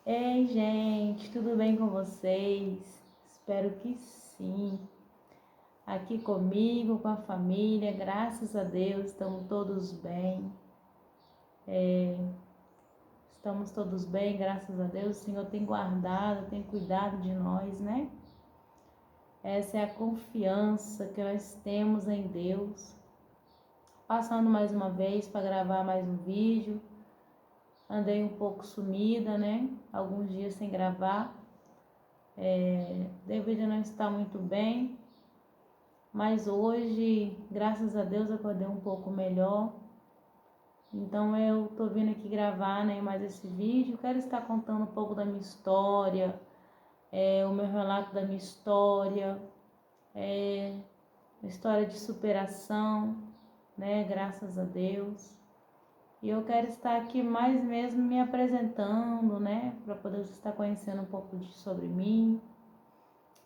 Ei, gente, tudo bem com vocês? Espero que sim. Aqui comigo, com a família, graças a Deus, estamos todos bem. Estamos todos bem, graças a Deus. O Senhor tem guardado, tem cuidado de nós, né? Essa é a confiança que nós temos em Deus. Passando mais uma vez para gravar mais um vídeo. Andei um pouco sumida, né? Alguns dias sem gravar. Devido a não estar muito bem. Mas hoje, graças a Deus, acordei um pouco melhor. Então eu tô vindo aqui gravar, né, mais esse vídeo. Quero estar contando um pouco da minha história, o meu relato da minha história, uma história de superação, né, graças a Deus. E eu quero estar aqui mais mesmo me apresentando, né, para poder estar conhecendo um pouco sobre mim.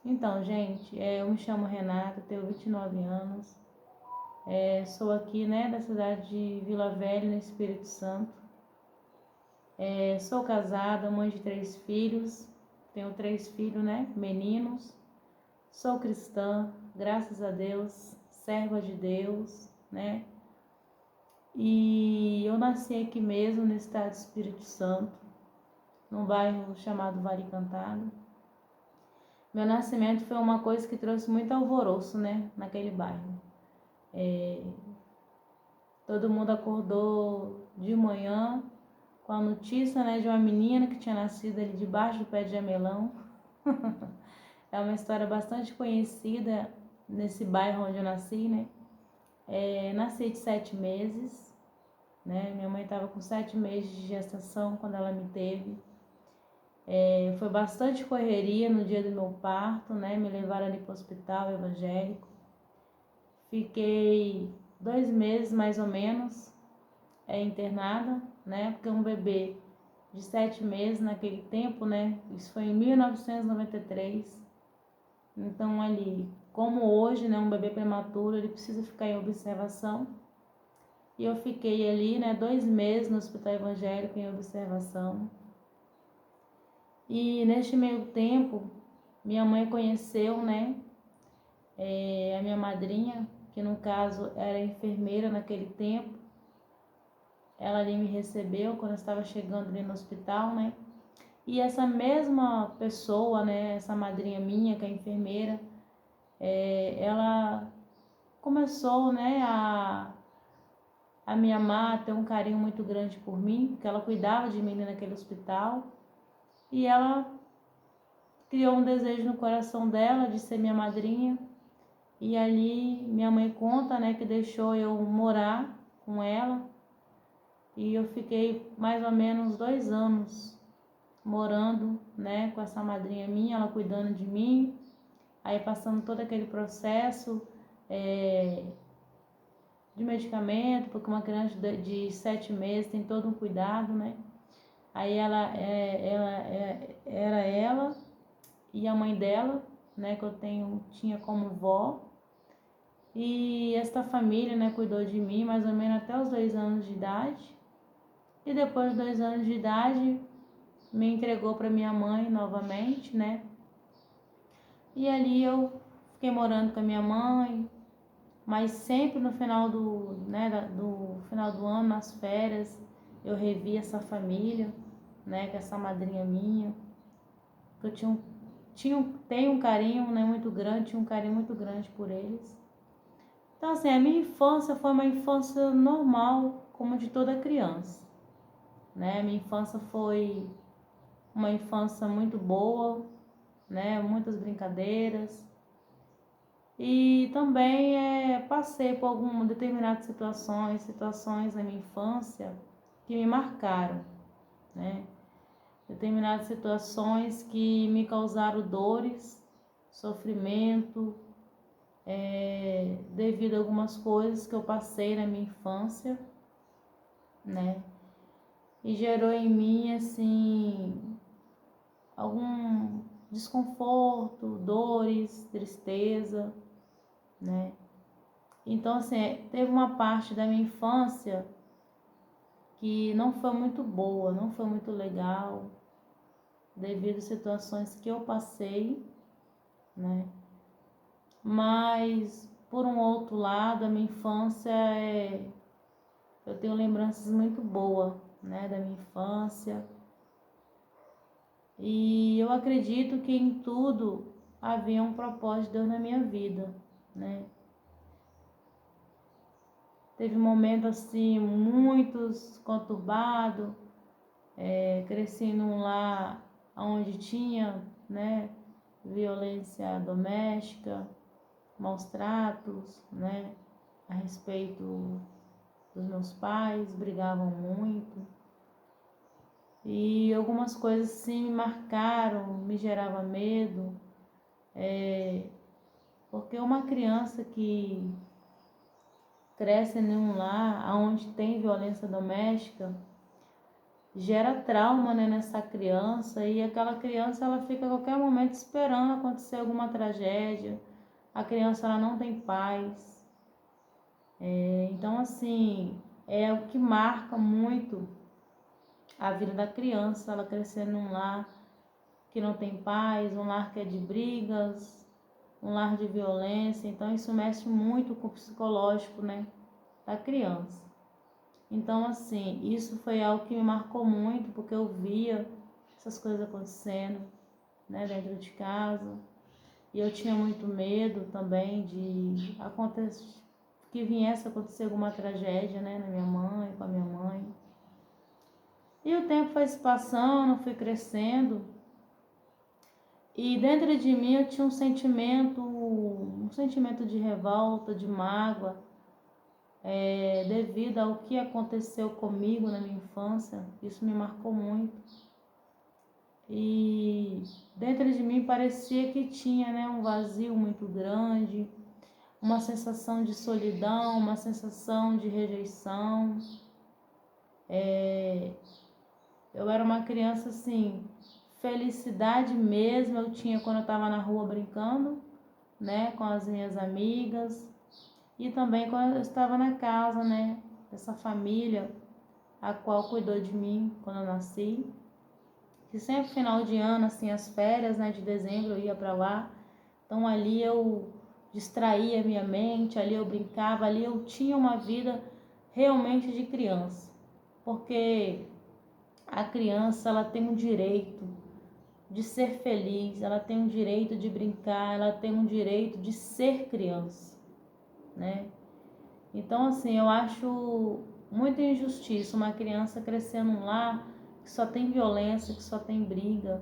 Então, gente, eu me chamo Renata, tenho 29 anos. Sou aqui, né, da cidade de Vila Velha, no Espírito Santo. Sou casada, mãe de 3 filhos. Tenho 3 filhos, né, meninos. Sou cristã, graças a Deus, serva de Deus, né. E eu nasci aqui mesmo, no estado do Espírito Santo, num bairro chamado Vale Encantado. Meu nascimento foi uma coisa que trouxe muito alvoroço, né, naquele bairro. Todo mundo acordou de manhã com a notícia, né, de uma menina que tinha nascido ali debaixo do pé de jamelão. É uma história bastante conhecida nesse bairro onde eu nasci, né? Nasci de 7 meses, né? Minha mãe estava com 7 meses de gestação quando ela me teve. Foi bastante correria no dia do meu parto, né? Me levaram ali para o hospital evangélico. Fiquei 2 meses mais ou menos internada, né? Porque um bebê de 7 meses naquele tempo, né? Isso foi em 1993. Então ali, como hoje, né, um bebê prematuro, ele precisa ficar em observação. E eu fiquei ali, né, 2 meses no hospital evangélico em observação. E neste meio tempo, minha mãe conheceu, né, a minha madrinha, que no caso era enfermeira naquele tempo. Ela ali me recebeu quando eu estava chegando ali no hospital, né? E essa mesma pessoa, né, essa madrinha minha, que é enfermeira, ela começou, né, a me amar, a ter um carinho muito grande por mim, porque ela cuidava de mim naquele hospital. E ela criou um desejo no coração dela de ser minha madrinha. E ali minha mãe conta, né, que deixou eu morar com ela. E eu fiquei mais ou menos 2 anos morando, né, com essa madrinha minha, ela cuidando de mim. Aí passando todo aquele processo de medicamento, porque uma criança de 7 meses tem todo um cuidado, né? Aí era ela e a mãe dela, né, que eu tinha como vó. E esta família, né, cuidou de mim mais ou menos até os 2 anos de idade. E depois de 2 anos de idade, me entregou para minha mãe novamente, né? E ali eu fiquei morando com a minha mãe, mas sempre no final do final do ano, nas férias, eu revi essa família, né, com essa madrinha minha, que eu tenho um carinho, né, muito grande, tinha um carinho muito grande por eles. Então, assim, a minha infância foi uma infância normal, como de toda criança, né? A minha infância foi uma infância muito boa, né? Muitas brincadeiras. E também passei por algumas determinadas situações na minha infância que me marcaram, né? Determinadas situações que me causaram dores, sofrimento, devido a algumas coisas que eu passei na minha infância, né? E gerou em mim, assim, algum desconforto, dores, tristeza, né? Então, assim, teve uma parte da minha infância que não foi muito boa, não foi muito legal, devido a situações que eu passei, né? Mas, por um outro lado, a minha infância eu tenho lembranças muito boas, né, da minha infância. E eu acredito que em tudo havia um propósito de Deus na minha vida, né? Teve momentos assim, muitos conturbados, cresci num lar onde tinha, né, violência doméstica, maus tratos, né, a respeito dos meus pais, brigavam muito. E algumas coisas sim me marcaram, me gerava medo, porque uma criança que cresce em um lar onde tem violência doméstica gera trauma, né, nessa criança, e aquela criança ela fica a qualquer momento esperando acontecer alguma tragédia. A criança ela não tem paz. Então assim, é o que marca muito a vida da criança, ela crescer num lar que não tem paz, um lar que é de brigas, um lar de violência. Então isso mexe muito com o psicológico, né, da criança. Então assim, isso foi algo que me marcou muito, porque eu via essas coisas acontecendo, né, dentro de casa. E eu tinha muito medo também de acontecer, que viesse a acontecer alguma tragédia, né, na minha mãe, com a minha mãe. E o tempo foi se passando, fui crescendo. E dentro de mim eu tinha um sentimento de revolta, de mágoa, devido ao que aconteceu comigo na minha infância. Isso me marcou muito. E dentro de mim parecia que tinha, né, um vazio muito grande, uma sensação de solidão, uma sensação de rejeição. Eu era uma criança assim, felicidade mesmo eu tinha quando eu estava na rua brincando, né, com as minhas amigas, e também quando eu estava na casa, né, dessa família a qual cuidou de mim quando eu nasci. Que sempre final de ano, assim, as férias, né, de dezembro eu ia para lá. Então ali eu distraía minha mente, ali eu brincava, ali eu tinha uma vida realmente de criança. Porque a criança, ela tem um direito de ser feliz, ela tem um direito de brincar, ela tem um direito de ser criança, né? Então, assim, eu acho muita injustiça uma criança crescer num lar que só tem violência, que só tem briga,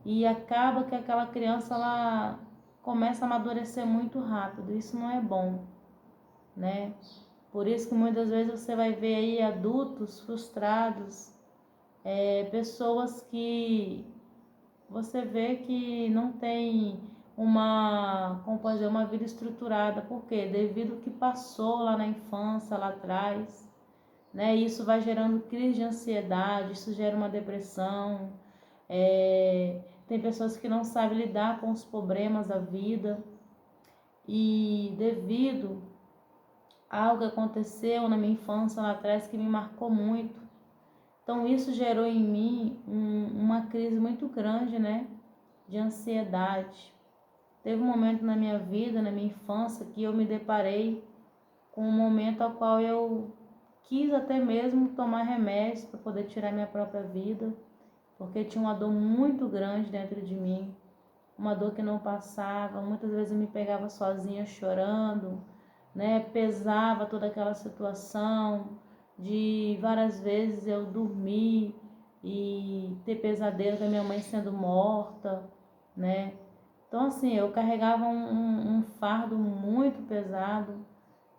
e acaba que aquela criança ela começa a amadurecer muito rápido. Isso não é bom, né? Por isso que muitas vezes você vai ver aí adultos frustrados, pessoas que você vê que não tem como pode dizer, uma vida estruturada. Por quê? Devido ao que passou lá na infância, lá atrás, né? Isso vai gerando crise de ansiedade, isso gera uma depressão. Tem pessoas que não sabem lidar com os problemas da vida e devido a algo que aconteceu na minha infância lá atrás que me marcou muito. Então isso gerou em mim uma crise muito grande, né, de ansiedade. Teve um momento na minha vida, na minha infância, que eu me deparei com um momento ao qual eu quis até mesmo tomar remédios para poder tirar minha própria vida, porque tinha uma dor muito grande dentro de mim, uma dor que não passava. Muitas vezes eu me pegava sozinha chorando, né? Pesava toda aquela situação de várias vezes eu dormir e ter pesadelo da minha mãe sendo morta, né? Então assim, eu carregava um fardo muito pesado,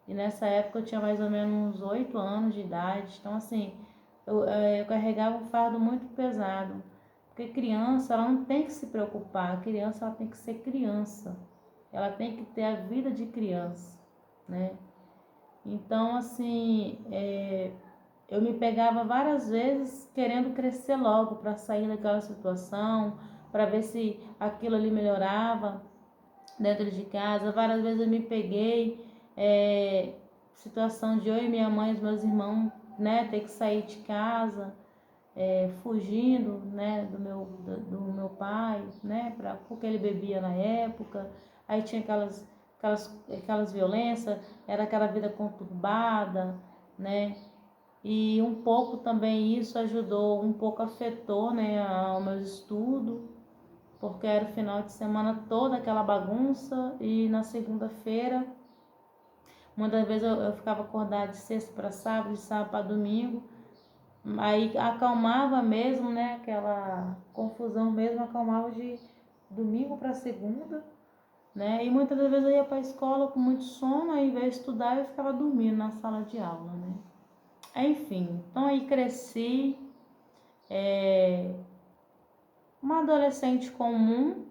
e nessa época eu tinha mais ou menos uns 8 anos de idade. Então assim, eu carregava um fardo muito pesado. Porque criança, ela não tem que se preocupar. A criança, ela tem que ser criança. Ela tem que ter a vida de criança, né? Então, assim, eu me pegava várias vezes querendo crescer logo para sair daquela situação, para ver se aquilo ali melhorava dentro de casa. Várias vezes eu me peguei, situação de eu e minha mãe, os meus irmãos, né, ter que sair de casa. fugindo, né, do meu pai, né, porque ele bebia na época. Aí tinha aquelas violências, era aquela vida conturbada, né? E um pouco também isso ajudou, um pouco afetou, né, ao meu estudo, porque era o final de semana toda aquela bagunça e na segunda-feira, muitas vezes eu ficava acordada de sexta para sábado, de sábado para domingo, aí acalmava mesmo, né, aquela confusão mesmo, acalmava de domingo para segunda, né, e muitas das vezes eu ia para a escola com muito sono, aí ao invés de estudar eu ficava dormindo na sala de aula, né. Enfim, então aí cresci, uma adolescente comum,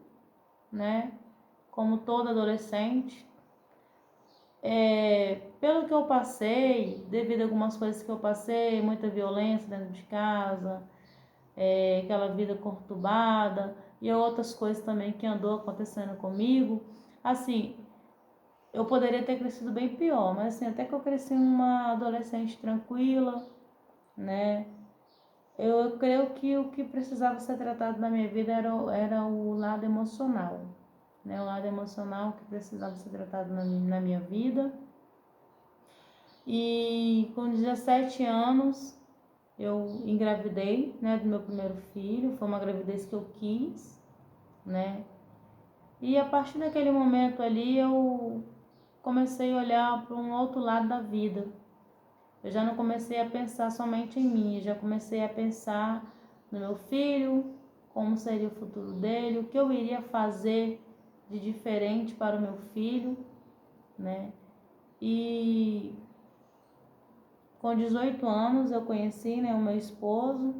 né? Como toda adolescente. Pelo que eu passei, devido a algumas coisas que eu passei, muita violência dentro de casa, aquela vida conturbada e outras coisas também que andou acontecendo comigo. Assim, eu poderia ter crescido bem pior, mas assim, até que eu cresci uma adolescente tranquila, né? Eu creio que o que precisava ser tratado na minha vida era o lado emocional, né? O lado emocional que precisava ser tratado na minha vida. E com 17 anos eu engravidei, né, do meu primeiro filho. Foi uma gravidez que eu quis, né? E a partir daquele momento ali eu comecei a olhar para um outro lado da vida. Eu já não comecei a pensar somente em mim, eu já comecei a pensar no meu filho, como seria o futuro dele, o que eu iria fazer de diferente para o meu filho, né? E com 18 anos eu conheci, né, o meu esposo,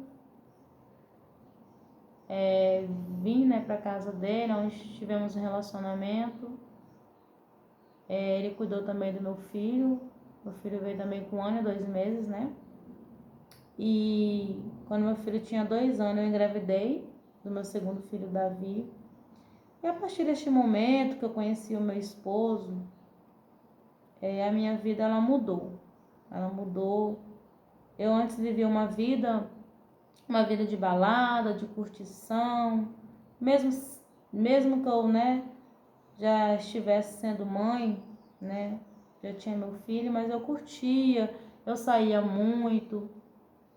vim, né, para casa dele, onde tivemos um relacionamento. Ele cuidou também do meu filho veio também com 1 ano e 2 meses, né? E quando meu filho tinha 2 anos, eu engravidei do meu segundo filho, Davi. E a partir deste momento que eu conheci o meu esposo, a minha vida ela mudou. Ela mudou. Eu antes vivia uma vida de balada, de curtição, mesmo, mesmo que eu, né, já estivesse sendo mãe, né, já tinha meu filho, mas eu curtia, eu saía muito,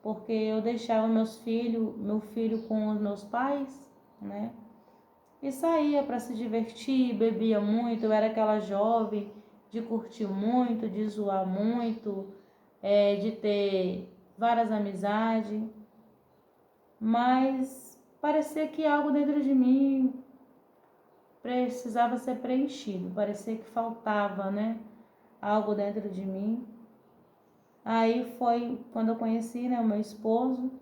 porque eu deixava meu filho com os meus pais, né? E saía para se divertir, bebia muito, eu era aquela jovem de curtir muito, de zoar muito, de ter várias amizades, mas parecia que algo dentro de mim precisava ser preenchido, parecia que faltava, né? Algo dentro de mim. Aí foi quando eu conheci, né, o meu esposo,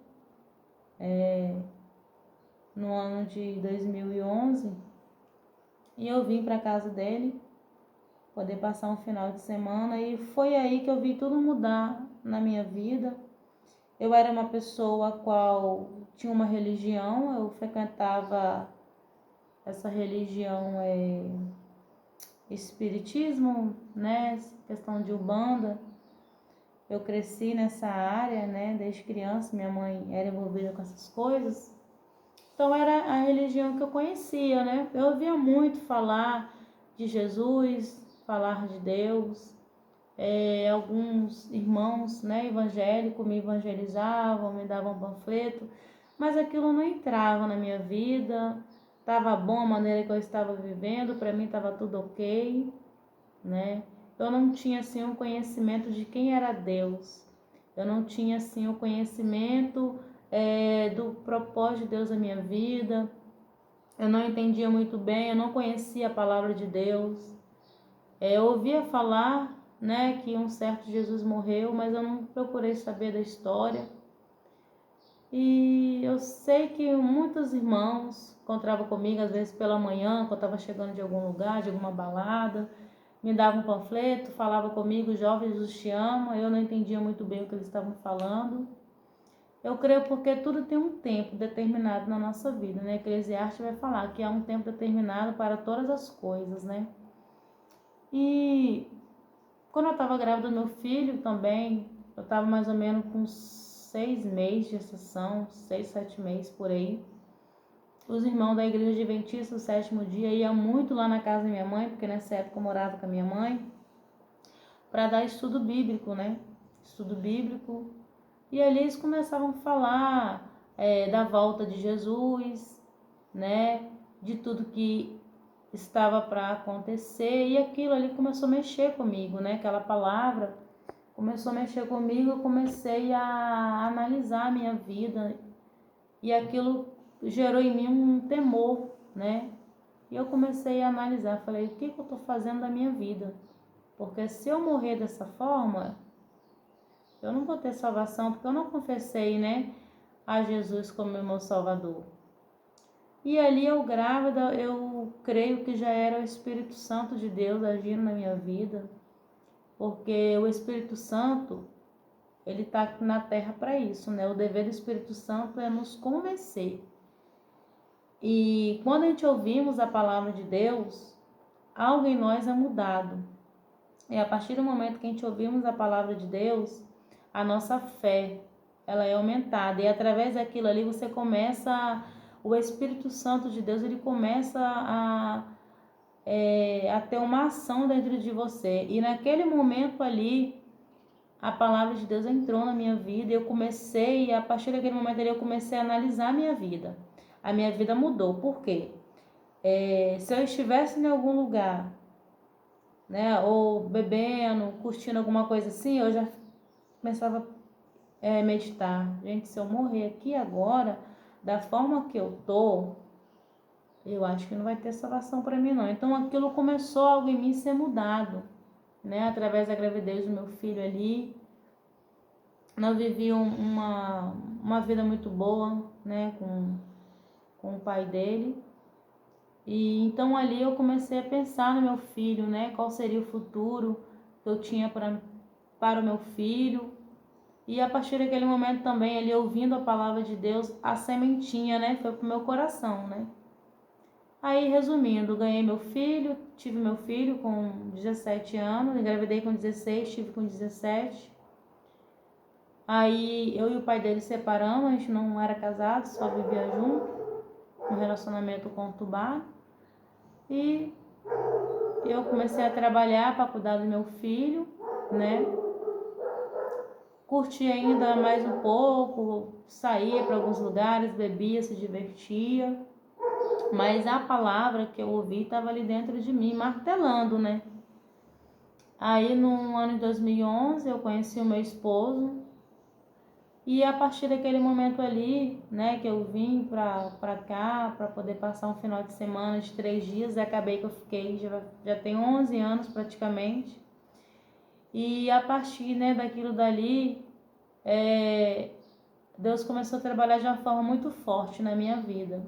no ano de 2011, e eu vim para casa dele poder passar um final de semana, e foi aí que eu vi tudo mudar na minha vida. Eu era uma pessoa a qual tinha uma religião, eu frequentava essa religião, espiritismo, né, questão de Umbanda. Eu cresci nessa área, né, desde criança, minha mãe era envolvida com essas coisas. Então era a religião que eu conhecia, né? Eu ouvia muito falar de Jesus, falar de Deus. Alguns irmãos, né, evangélicos me evangelizavam, me davam panfleto, mas aquilo não entrava na minha vida. Estava bom a maneira que eu estava vivendo, para mim estava tudo ok, né? Eu não tinha assim um conhecimento de quem era Deus. Eu não tinha assim o conhecimento do propósito de Deus na minha vida. Eu não entendia muito bem, eu não conhecia a palavra de Deus. Eu ouvia falar, né, que um certo Jesus morreu, mas eu não procurei saber da história. E eu sei que muitos irmãos encontravam comigo, às vezes pela manhã, quando eu estava chegando de algum lugar, de alguma balada, me davam um panfleto, falava comigo, jovem, Jesus te ama. Eu não entendia muito bem o que eles estavam falando. Eu creio porque tudo tem um tempo determinado na nossa vida, né? Eclesiastes vai falar que há um tempo determinado para todas as coisas, né? E quando eu estava grávida do meu filho também, eu estava mais ou menos com 6 meses de sessão, 6, 7 meses por aí. Os irmãos da Igreja Adventista do Sétimo Dia iam muito lá na casa da minha mãe, porque nessa época eu morava com a minha mãe, para dar estudo bíblico, né? Estudo bíblico. E ali eles começavam a falar da volta de Jesus, né? De tudo que estava para acontecer. E aquilo ali começou a mexer comigo, né? Aquela palavra começou a mexer comigo. Eu comecei a analisar a minha vida. E aquilo gerou em mim um temor, né? E eu comecei a analisar. Falei, o que eu estou fazendo da minha vida? Porque se eu morrer dessa forma, eu não vou ter salvação, porque eu não confessei, né, a Jesus como meu Salvador. E ali eu grávida, eu creio que já era o Espírito Santo de Deus agindo na minha vida, porque o Espírito Santo, ele está na terra para isso, né? O dever do Espírito Santo é nos convencer. E quando a gente ouvimos a palavra de Deus, algo em nós é mudado. E a partir do momento que a gente ouvimos a palavra de Deus, a nossa fé, ela é aumentada. E através daquilo ali você começa, o Espírito Santo de Deus, ele começa a ter uma ação dentro de você. E naquele momento ali, a palavra de Deus entrou na minha vida. E eu comecei, a partir daquele momento ali, eu comecei a analisar a minha vida. A minha vida mudou. Por quê? Se eu estivesse em algum lugar, né, ou bebendo, curtindo alguma coisa assim, eu já começava a meditar. Gente, se eu morrer aqui agora, da forma que eu tô, eu acho que não vai ter salvação para mim não. Então aquilo começou algo em mim ser mudado, né, através da gravidez do meu filho ali. Eu vivi uma vida muito boa, né, com o pai dele. E então ali eu comecei a pensar no meu filho, né? Qual seria o futuro que eu tinha para o meu filho. E a partir daquele momento também, ali ouvindo a palavra de Deus, a sementinha, né? Foi pro meu coração, né? Aí, resumindo, ganhei meu filho, tive meu filho com 17 anos, engravidei com 16, tive com 17. Aí eu e o pai dele separamos, a gente não era casado, só vivia junto, um relacionamento conturbado. E eu comecei a trabalhar para cuidar do meu filho, né? Curti ainda mais um pouco, saía para alguns lugares, bebia, se divertia. Mas a palavra que eu ouvi estava ali dentro de mim, martelando, né? Aí no ano de 2011 eu conheci o meu esposo. E a partir daquele momento ali, né, que eu vim pra cá, para poder passar um final de semana de 3 dias, e acabei que eu fiquei, já tem 11 anos praticamente. E a partir, né, daquilo dali, Deus começou a trabalhar de uma forma muito forte na minha vida.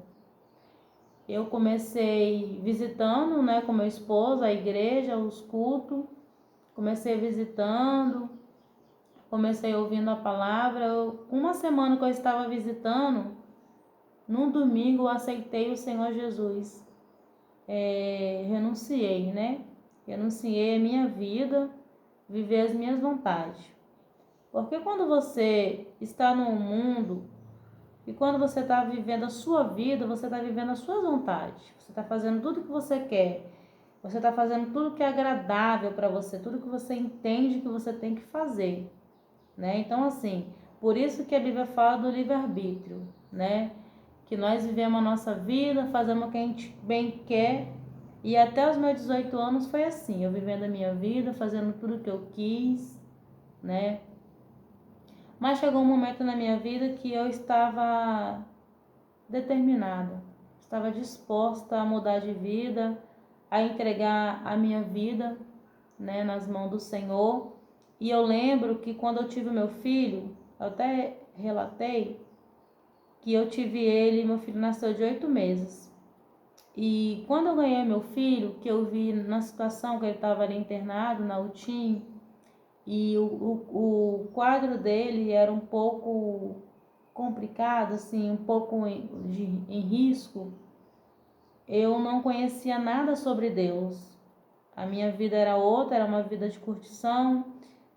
Eu comecei visitando, né, com meu esposo, a igreja, os cultos, comecei visitando, comecei ouvindo a palavra. Uma semana que eu estava visitando, num domingo eu aceitei o Senhor Jesus. Renunciei, né? Renunciei a minha vida, viver as minhas vontades. Porque quando você está no mundo e quando você está vivendo a sua vida, você está vivendo as suas vontades. Você está fazendo tudo o que você quer. Você está fazendo tudo que é agradável para você, tudo que você entende que você tem que fazer, né? Então, assim, por isso que a Bíblia fala do livre-arbítrio, né? Que nós vivemos a nossa vida, fazemos o que a gente bem quer. E até os meus 18 anos foi assim, eu vivendo a minha vida, fazendo tudo o que eu quis, né? Mas chegou um momento na minha vida que eu estava determinada, estava disposta a mudar de vida, a entregar a minha vida, né, nas mãos do Senhor. E eu lembro que quando eu tive meu filho, eu até relatei que eu tive ele, meu filho nasceu de 8 meses. E quando eu ganhei meu filho, que eu vi na situação que ele estava ali internado na UTI, e o quadro dele era um pouco complicado, assim, um pouco em risco, eu não conhecia nada sobre Deus. A minha vida era outra, era uma vida de curtição,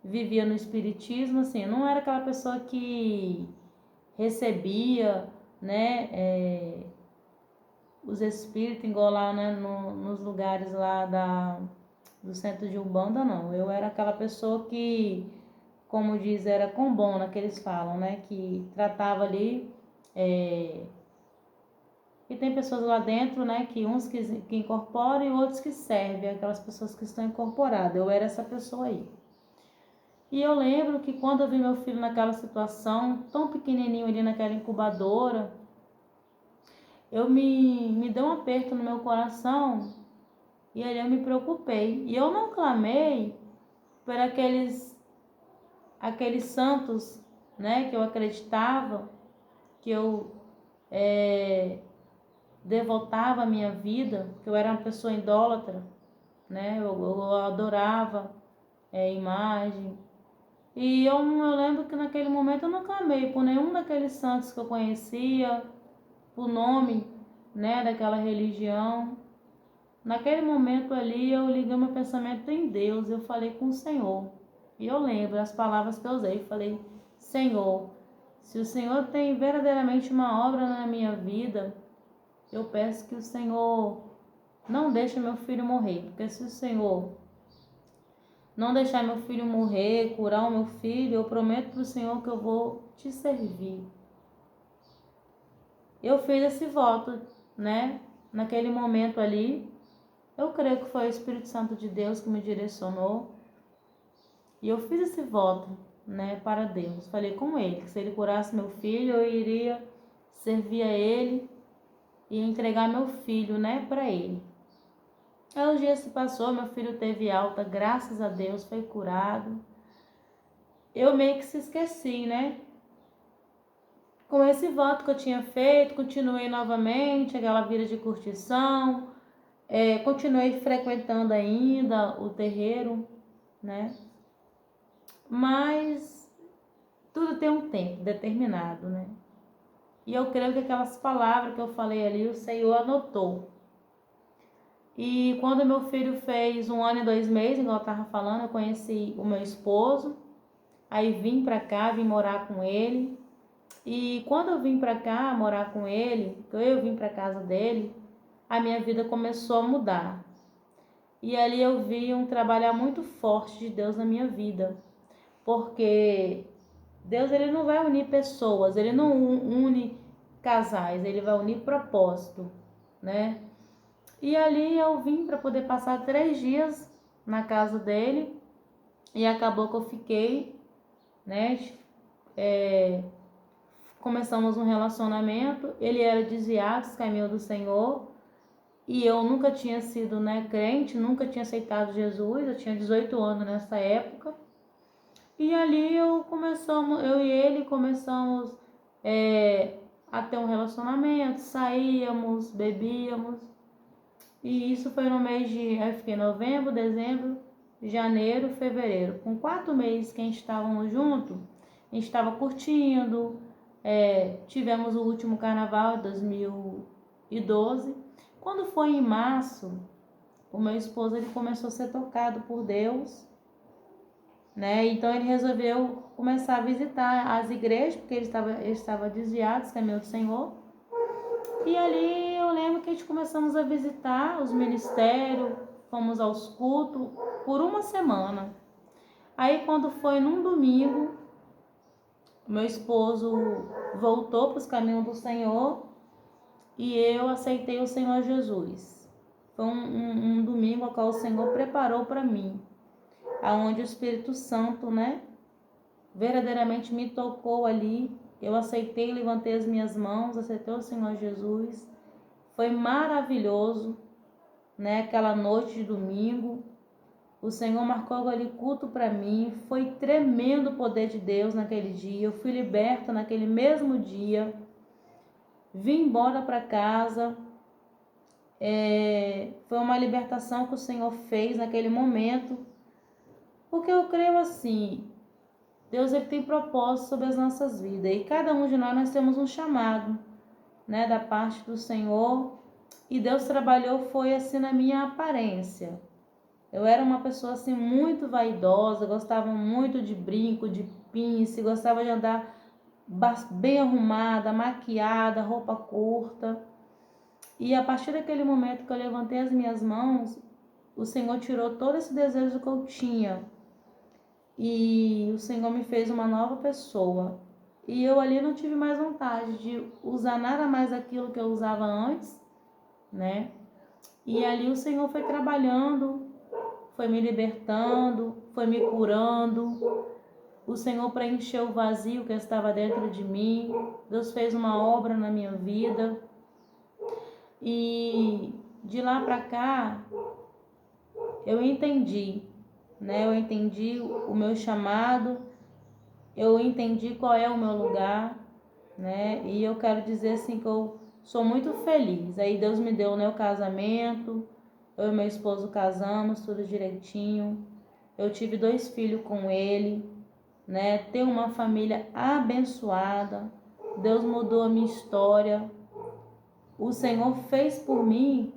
vivia no espiritismo, assim, eu não era aquela pessoa que recebia, né, os espíritos igual lá, né, nos lugares lá do centro de Umbanda, não. Eu era aquela pessoa que, como diz, era combona, que eles falam, né, que tratava ali, e tem pessoas lá dentro, né, que uns que incorporam e outros que servem, aquelas pessoas que estão incorporadas. Eu era essa pessoa aí. E eu lembro que quando eu vi meu filho naquela situação, tão pequenininho ali naquela incubadora, me deu um aperto no meu coração e ali eu me preocupei. E eu não clamei por aqueles santos, né, que eu acreditava, que eu devotava a minha vida, que eu era uma pessoa idólatra, né, eu adorava imagem. E eu lembro que naquele momento eu não clamei por nenhum daqueles santos que eu conhecia, por nome, né, daquela religião. Naquele momento ali eu liguei meu pensamento em Deus, eu falei com o Senhor. E eu lembro as palavras que eu usei, falei: Senhor, se o Senhor tem verdadeiramente uma obra na minha vida, eu peço que o Senhor não deixe meu filho morrer, porque se o Senhor não deixar meu filho morrer, curar o meu filho, eu prometo para o Senhor que eu vou te servir. Eu fiz esse voto, né? Naquele momento ali, eu creio que foi o Espírito Santo de Deus que me direcionou. E eu fiz esse voto, né, para Deus. Falei com ele que se ele curasse meu filho, eu iria servir a ele e entregar meu filho, né, para ele. Aí os dias se passou, meu filho teve alta, graças a Deus, foi curado. Eu meio que se esqueci, né? Com esse voto que eu tinha feito, continuei novamente aquela vida de curtição, continuei frequentando ainda o terreiro, né? Mas tudo tem um tempo determinado, né? E eu creio que aquelas palavras que eu falei ali, o Senhor anotou. E quando meu filho fez 1 ano e 2 meses, igual eu estava falando, eu conheci o meu esposo. Aí vim para cá, vim morar com ele. E quando eu vim para cá morar com ele, eu vim para casa dele, a minha vida começou a mudar. E ali eu vi um trabalhar muito forte de Deus na minha vida. Porque Deus, ele não vai unir pessoas, ele não une casais, ele vai unir propósito, né? E ali eu vim para poder passar 3 dias na casa dele e acabou que eu fiquei, né? Começamos um relacionamento, ele era desviado dos caminhos do Senhor e eu nunca tinha sido, né, crente, nunca tinha aceitado Jesus, eu tinha 18 anos nessa época. E ali eu e ele começamos a ter um relacionamento, saíamos, bebíamos. E isso foi no mês eu fiquei novembro, dezembro, janeiro, fevereiro. Com 4 meses que a gente estávamos juntos, a gente estava curtindo, tivemos o último carnaval de 2012. Quando foi em março, o meu esposo ele começou a ser tocado por Deus, né? Então ele resolveu começar a visitar as igrejas, porque ele estava desviado dos caminhos do Senhor. E ali eu lembro que a gente começamos a visitar os ministérios, fomos aos cultos por 1 semana. Aí quando foi num domingo, meu esposo voltou para os caminhos do Senhor e eu aceitei o Senhor Jesus. Foi um domingo ao qual o Senhor preparou para mim, aonde o Espírito Santo, né, verdadeiramente me tocou ali. Eu aceitei, levantei as minhas mãos, aceitei o Senhor Jesus. Foi maravilhoso, né? Aquela noite de domingo, o Senhor marcou ali culto para mim. Foi tremendo o poder de Deus naquele dia. Eu fui liberta naquele mesmo dia. Vim embora para casa. Foi uma libertação que o Senhor fez naquele momento. Porque eu creio assim, Deus ele tem propósito sobre as nossas vidas. E cada um de nós temos um chamado, né, da parte do Senhor. E Deus trabalhou foi assim na minha aparência. Eu era uma pessoa assim muito vaidosa, gostava muito de brinco, de pince, gostava de andar bem arrumada, maquiada, roupa curta. E a partir daquele momento que eu levantei as minhas mãos, o Senhor tirou todo esse desejo que eu tinha. E o Senhor me fez uma nova pessoa. E eu ali não tive mais vontade de usar nada mais daquilo que eu usava antes, né? E ali o Senhor foi trabalhando, foi me libertando, foi me curando. O Senhor preencheu o vazio que estava dentro de mim. Deus fez uma obra na minha vida. E de lá para cá, eu entendi, né? Eu entendi o meu chamado, eu entendi qual é o meu lugar, né? E eu quero dizer assim que eu sou muito feliz. Aí Deus me deu, né, o casamento, eu e meu esposo casamos, tudo direitinho. Eu tive 2 filhos com ele, né? Tenho uma família abençoada. Deus mudou a minha história. O Senhor fez por mim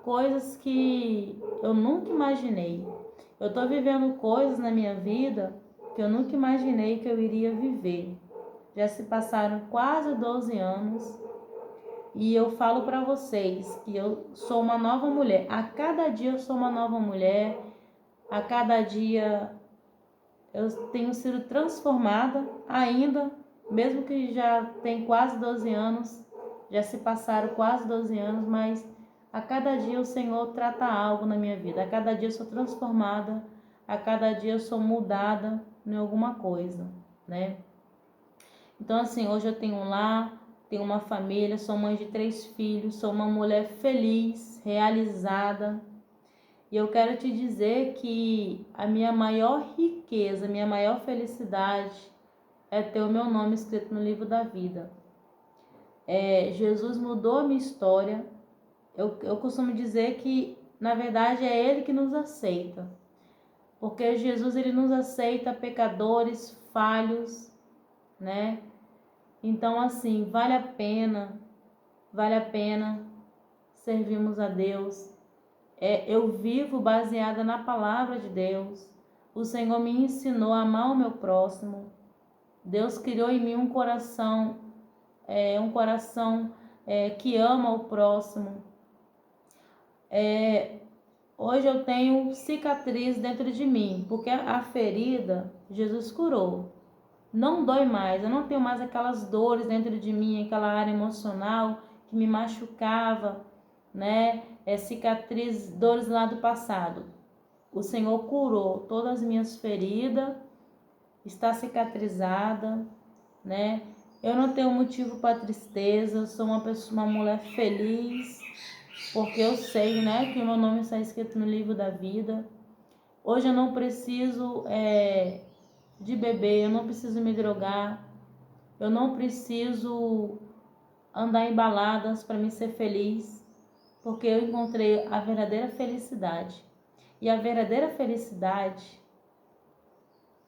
coisas que eu nunca imaginei. Eu estou vivendo coisas na minha vida que eu nunca imaginei que eu iria viver. Já se passaram quase 12 anos e eu falo para vocês que eu sou uma nova mulher. A cada dia eu sou uma nova mulher. A cada dia eu tenho sido transformada ainda, mesmo que já tem quase 12 anos, já se passaram quase 12 anos, mas a cada dia o Senhor trata algo na minha vida. A cada dia eu sou transformada, a cada dia eu sou mudada em alguma coisa, né? Então, assim, hoje eu tenho um lar, tenho uma família, sou mãe de 3 filhos, sou uma mulher feliz, realizada. E eu quero te dizer que a minha maior riqueza, a minha maior felicidade é ter o meu nome escrito no livro da vida. Jesus mudou a minha história. Eu costumo dizer que, na verdade, é Ele que nos aceita. Porque Jesus, Ele nos aceita pecadores, falhos, né? Então, assim, vale a pena servirmos a Deus. Eu vivo baseada na palavra de Deus. O Senhor me ensinou a amar o meu próximo. Deus criou em mim um coração, que ama o próximo. Hoje eu tenho cicatriz dentro de mim, porque a ferida Jesus curou. Não dói mais, eu não tenho mais aquelas dores dentro de mim, aquela área emocional que me machucava, né? Cicatriz, dores lá do passado. O Senhor curou todas as minhas feridas, está cicatrizada, né? Eu não tenho motivo para tristeza, eu sou uma mulher feliz, porque eu sei, né, que o meu nome está escrito no livro da vida. Hoje eu não preciso de beber, eu não preciso me drogar, eu não preciso andar em baladas para me ser feliz, porque eu encontrei a verdadeira felicidade. E a verdadeira felicidade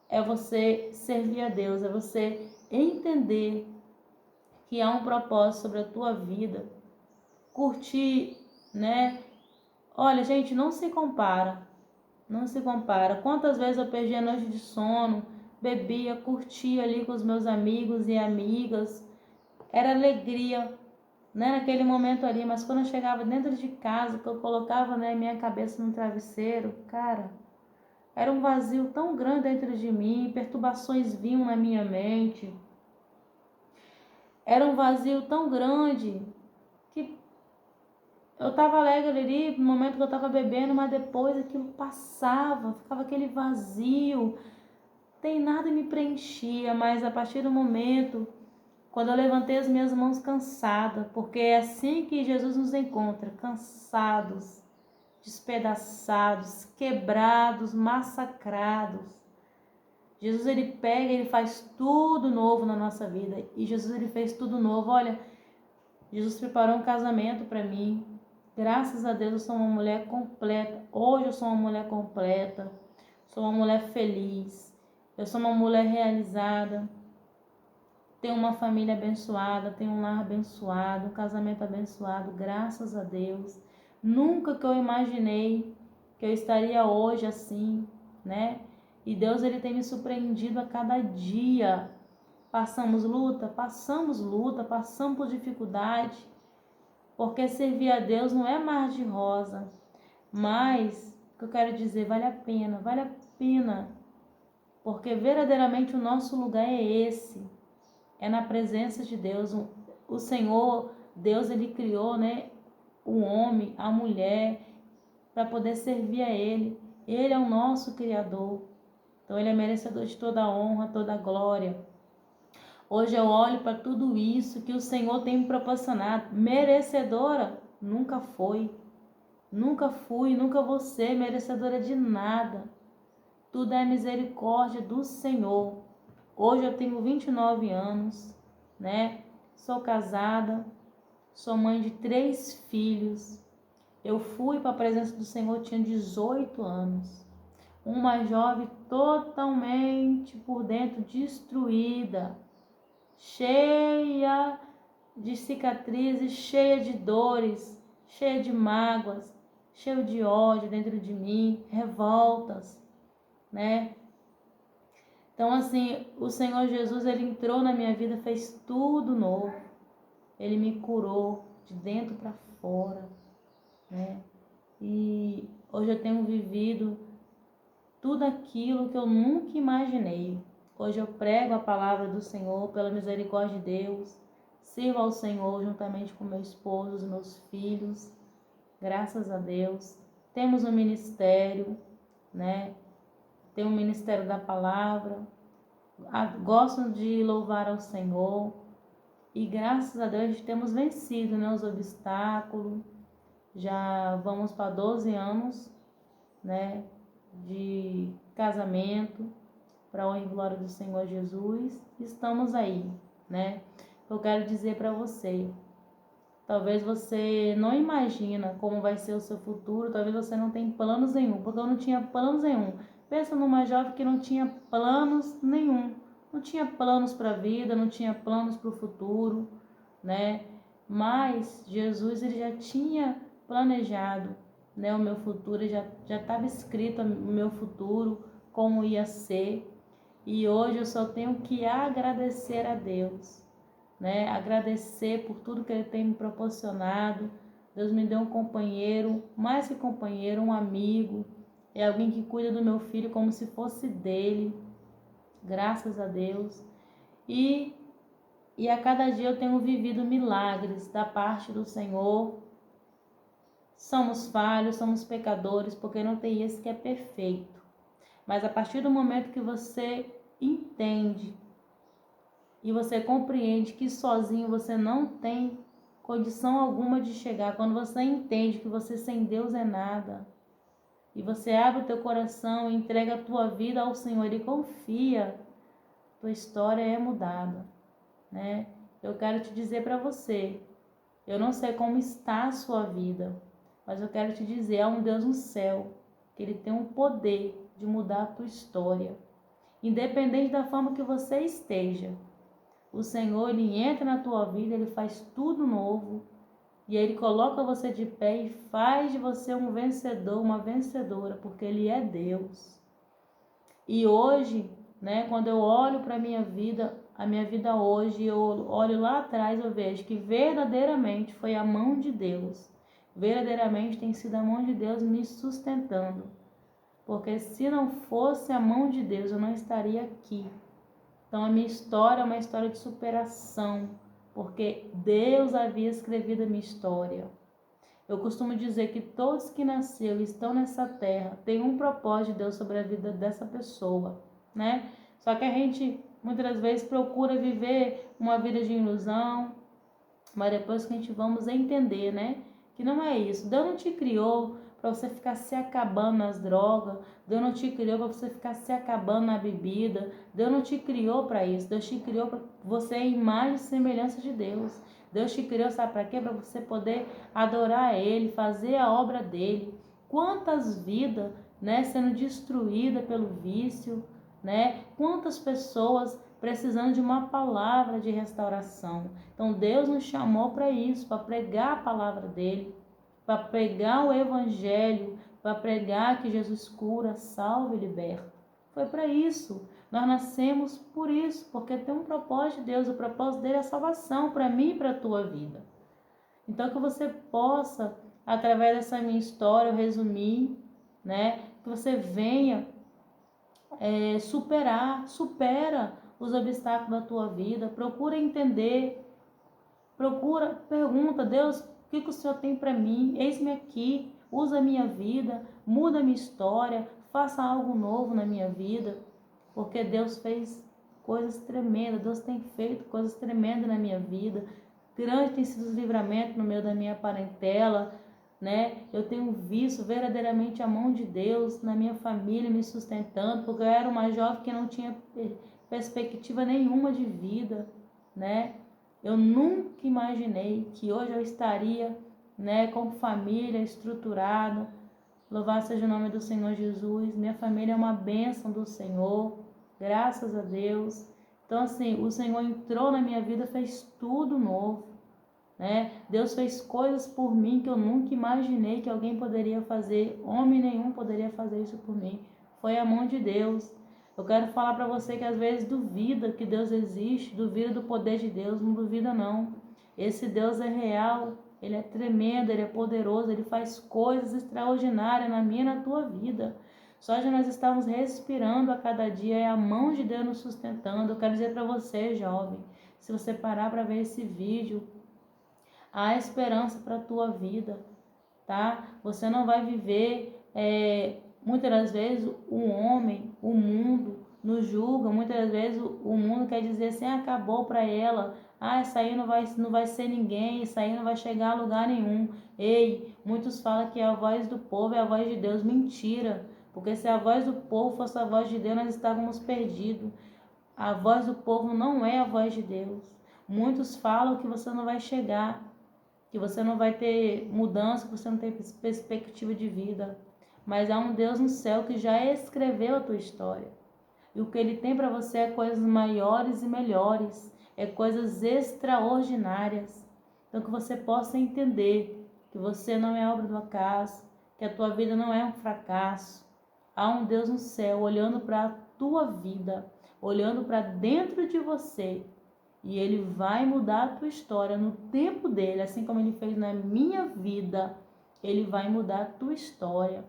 é você servir a Deus, é você entender que há um propósito sobre a tua vida, curtir, né? Olha, gente, não se compara, não se compara. Quantas vezes eu perdi a noite de sono, bebia, curtia ali com os meus amigos e amigas, era alegria, né, naquele momento ali, mas quando eu chegava dentro de casa, que eu colocava, né, minha cabeça no travesseiro, cara, era um vazio tão grande dentro de mim, perturbações vinham na minha mente. Era um vazio tão grande que eu estava alegre ali no momento que eu estava bebendo, mas depois aquilo passava, ficava aquele vazio, tem nada me preenchia, mas a partir do momento, quando eu levantei as minhas mãos cansada, porque é assim que Jesus nos encontra, cansados, despedaçados, quebrados, massacrados. Jesus, ele pega, ele faz tudo novo na nossa vida. E Jesus, ele fez tudo novo. Olha, Jesus preparou um casamento para mim. Graças a Deus eu sou uma mulher completa. Hoje eu sou uma mulher completa. Sou uma mulher feliz. Eu sou uma mulher realizada. Tenho uma família abençoada, tenho um lar abençoado, um casamento abençoado, graças a Deus. Nunca que eu imaginei que eu estaria hoje assim, né? E Deus, ele tem me surpreendido a cada dia. Passamos luta, passamos por dificuldade, porque servir a Deus não é mar de rosa, mas o que eu quero dizer, vale a pena, porque verdadeiramente o nosso lugar é esse, é na presença de Deus. O Senhor, Deus, ele criou, né, o homem, a mulher, para poder servir a Ele. Ele é o nosso Criador, então Ele é merecedor de toda a honra, toda a glória. Hoje eu olho para tudo isso que o Senhor tem me proporcionado. Merecedora? Nunca foi. Nunca fui, nunca vou ser merecedora de nada. Tudo é misericórdia do Senhor. Hoje eu tenho 29 anos, né? Sou casada, sou mãe de 3 filhos. Eu fui para a presença do Senhor, tinha 18 anos. Uma jovem totalmente por dentro destruída, cheia de cicatrizes, cheia de dores, cheia de mágoas, cheia de ódio dentro de mim, revoltas, né? Então, assim, o Senhor Jesus, ele entrou na minha vida, fez tudo novo. Ele me curou de dentro para fora, né? E hoje eu tenho vivido tudo aquilo que eu nunca imaginei. Hoje eu prego a palavra do Senhor pela misericórdia de Deus. Sirvo ao Senhor juntamente com meu esposo, os meus filhos. Graças a Deus. Temos um ministério, né? Tem um ministério da palavra. Gosto de louvar ao Senhor. E graças a Deus temos vencido, né, os obstáculos. Já vamos para 12 anos, né, de casamento, para a honra e glória do Senhor Jesus. Estamos aí, né? Eu quero dizer para você, talvez você não imagina como vai ser o seu futuro, talvez você não tenha planos nenhum, porque eu não tinha planos nenhum. Pensa numa jovem que não tinha planos nenhum, não tinha planos para a vida, não tinha planos para o futuro, né? Mas Jesus, ele já tinha planejado, né, o meu futuro, já estava escrito o meu futuro, como ia ser. E hoje eu só tenho que agradecer a Deus, né? Agradecer por tudo que Ele tem me proporcionado. Deus me deu um companheiro, mais que companheiro, um amigo. É alguém que cuida do meu filho como se fosse dele. Graças a Deus. E a cada dia eu tenho vivido milagres da parte do Senhor. Somos falhos, somos pecadores, porque não tem esse que é perfeito. Mas a partir do momento que você entende e você compreende que sozinho você não tem condição alguma de chegar, quando você entende que você sem Deus é nada, e você abre o teu coração e entrega a tua vida ao Senhor e confia, tua história é mudada, né? Eu quero te dizer para você, eu não sei como está a sua vida, mas eu quero te dizer, há um Deus no céu, que Ele tem o poder de mudar a tua história. Independente da forma que você esteja, o Senhor, Ele entra na tua vida, Ele faz tudo novo, e Ele coloca você de pé e faz de você um vencedor, uma vencedora, porque Ele é Deus. E hoje, né, quando eu olho para a minha vida hoje, eu olho lá atrás, eu vejo que verdadeiramente foi a mão de Deus. Verdadeiramente tem sido a mão de Deus me sustentando. Porque se não fosse a mão de Deus, eu não estaria aqui. Então a minha história é uma história de superação, porque Deus havia escrevido a minha história. Eu costumo dizer que todos que nasceram e estão nessa terra têm um propósito de Deus sobre a vida dessa pessoa, né? Só que a gente muitas vezes procura viver uma vida de ilusão, mas depois que a gente vamos entender, né? Que não é isso. Deus não te criou para você ficar se acabando nas drogas. Deus não te criou para você ficar se acabando na bebida. Deus não te criou para isso. Deus te criou para você em imagem e semelhança de Deus. Deus te criou, sabe para quê? Para você poder adorar Ele, fazer a obra dEle. Quantas vidas, né, sendo destruídas pelo vício, né? Quantas pessoas precisando de uma palavra de restauração. Então Deus nos chamou para isso, para pregar a palavra dele, para pregar o evangelho, para pregar que Jesus cura, salva e liberta. Foi para isso. Nós nascemos por isso, porque tem um propósito de Deus. O propósito dele é a salvação para mim e para a tua vida. Então que você possa, através dessa minha história, eu resumir, né? Que você venha supera os obstáculos da tua vida, procura entender, pergunta, Deus, o que o Senhor tem para mim? Eis-me aqui, usa a minha vida, muda a minha história, faça algo novo na minha vida, porque Deus fez coisas tremendas, Deus tem feito coisas tremendas na minha vida. Grande tem sido os livramentos no meio da minha parentela, né? Eu tenho visto verdadeiramente a mão de Deus na minha família me sustentando, porque eu era uma jovem que não tinha perspectiva nenhuma de vida, né? Eu nunca imaginei que hoje eu estaria, né, com família estruturada. Louvado seja o nome do Senhor Jesus. Minha família é uma bênção do Senhor, graças a Deus. Então, assim, o Senhor entrou na minha vida, fez tudo novo, né? Deus fez coisas por mim que eu nunca imaginei que alguém poderia fazer. Homem nenhum poderia fazer isso por mim. Foi a mão de Deus. Eu quero falar para você que às vezes duvida que Deus existe, duvida do poder de Deus. Não duvida não. Esse Deus é real, Ele é tremendo, Ele é poderoso, Ele faz coisas extraordinárias na minha e na tua vida. Só de nós estarmos respirando a cada dia, é a mão de Deus nos sustentando. Eu quero dizer para você, jovem, se você parar para ver esse vídeo, há esperança para a tua vida, tá? Você não vai viver, muitas das vezes o homem, o mundo nos julga, muitas das vezes o mundo quer dizer assim, acabou para ela, essa aí não vai ser ninguém, isso aí não vai chegar a lugar nenhum. Ei, muitos falam que a voz do povo é a voz de Deus, mentira, porque se a voz do povo fosse a voz de Deus, nós estávamos perdidos. A voz do povo não é a voz de Deus. Muitos falam que você não vai chegar, que você não vai ter mudança, que você não tem perspectiva de vida. Mas há um Deus no céu que já escreveu a tua história. E o que Ele tem para você é coisas maiores e melhores, é coisas extraordinárias. Então que você possa entender que você não é obra do acaso, que a tua vida não é um fracasso. Há um Deus no céu olhando para a tua vida, olhando para dentro de você. E Ele vai mudar a tua história no tempo dele, assim como Ele fez na minha vida. Ele vai mudar a tua história.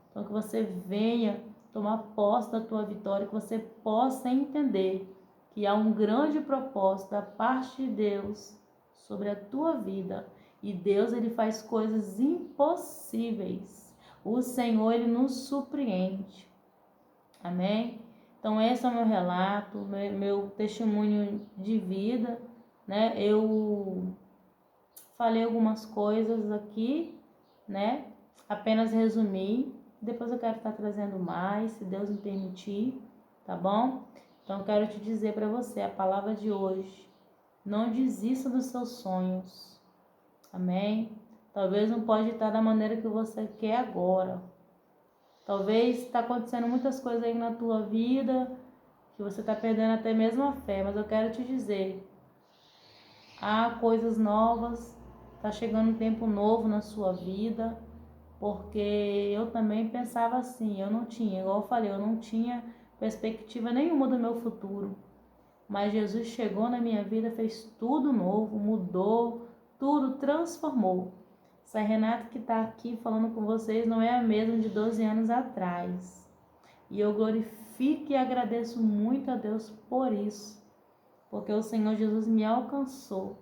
Então que você venha tomar posse da tua vitória, que você possa entender que há um grande propósito da parte de Deus sobre a tua vida. E Deus, Ele faz coisas impossíveis. O Senhor, Ele nos surpreende. Amém? Então esse é o meu relato, meu testemunho de vida, né? Eu falei algumas coisas aqui, né? Apenas resumi. Depois eu quero estar trazendo mais, se Deus me permitir, tá bom? Então eu quero te dizer para você a palavra de hoje. Não desista dos seus sonhos. Amém? Talvez não pode estar da maneira que você quer agora. Talvez está acontecendo muitas coisas aí na tua vida, que você está perdendo até mesmo a fé, mas eu quero te dizer, há coisas novas, está chegando um tempo novo na sua vida, porque eu também pensava assim, eu não tinha, igual eu falei, eu não tinha perspectiva nenhuma do meu futuro, mas Jesus chegou na minha vida, fez tudo novo, mudou, tudo transformou. Essa Renata que está aqui falando com vocês não é a mesma de 12 anos atrás. E eu glorifico e agradeço muito a Deus por isso. Porque o Senhor Jesus me alcançou.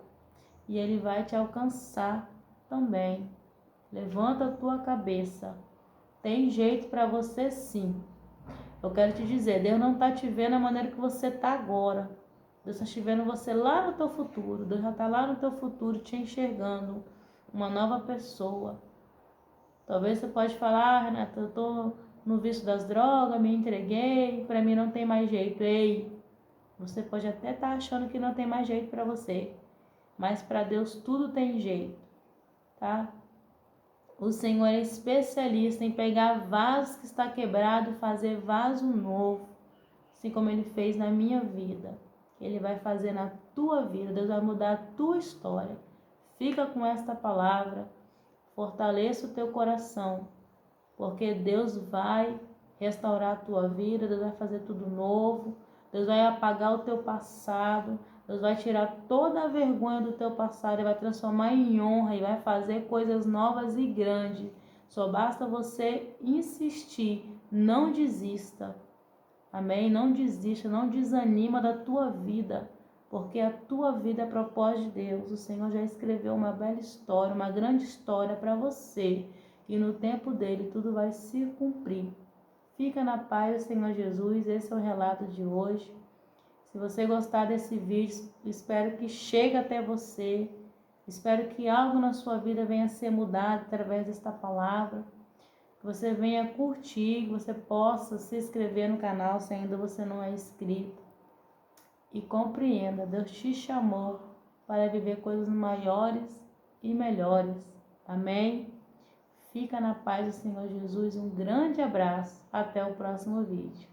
E Ele vai te alcançar também. Levanta a tua cabeça. Tem jeito para você sim. Eu quero te dizer, Deus não está te vendo da maneira que você está agora. Deus está te vendo você lá no teu futuro. Deus já está lá no teu futuro te enxergando. Uma nova pessoa. Talvez você pode falar, Renata, eu estou no vício das drogas, me entreguei, para mim não tem mais jeito. Ei, você pode até estar achando que não tem mais jeito para você, mas para Deus tudo tem jeito, tá? O Senhor é especialista em pegar vaso que está quebrado e fazer vaso novo, assim como Ele fez na minha vida. Ele vai fazer na tua vida, Deus vai mudar a tua história. Fica com esta palavra, fortaleça o teu coração, porque Deus vai restaurar a tua vida, Deus vai fazer tudo novo, Deus vai apagar o teu passado, Deus vai tirar toda a vergonha do teu passado e vai transformar em honra e vai fazer coisas novas e grandes. Só basta você insistir, não desista. Amém? Não desista, não desanima da tua vida, porque a tua vida é propósito de Deus. O Senhor já escreveu uma bela história, uma grande história para você, e no tempo dele tudo vai se cumprir. Fica na paz do Senhor Jesus, esse é o relato de hoje. Se você gostar desse vídeo, espero que chegue até você, espero que algo na sua vida venha a ser mudado através desta palavra, que você venha curtir, que você possa se inscrever no canal se ainda você não é inscrito. E compreenda, Deus te chamou para viver coisas maiores e melhores. Amém? Fica na paz do Senhor Jesus. Um grande abraço. Até o próximo vídeo.